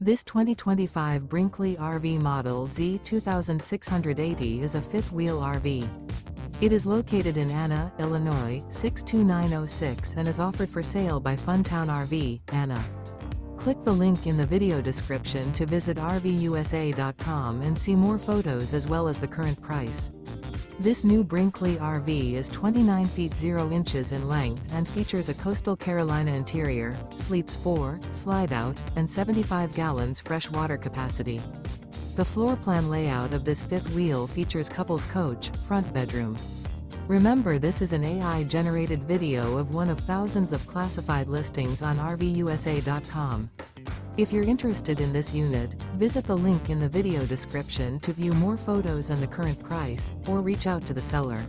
This 2025 Brinkley RV Model Z 2680 is a fifth-wheel RV. It is located in Anna, Illinois, 62906 and is offered for sale by Funtown RV, Anna. Click the link in the video description to visit RVUSA.com and see more photos as well as the current price. This new Brinkley RV is 29 feet 0 inches in length and features a coastal Carolina interior, sleeps 4, slide-out, and 75 gallons fresh water capacity. The floor plan layout of this fifth wheel features couples coach, front bedroom. Remember, this is an AI-generated video of one of thousands of classified listings on RVUSA.com. If you're interested in this unit, visit the link in the video description to view more photos and the current price, or reach out to the seller.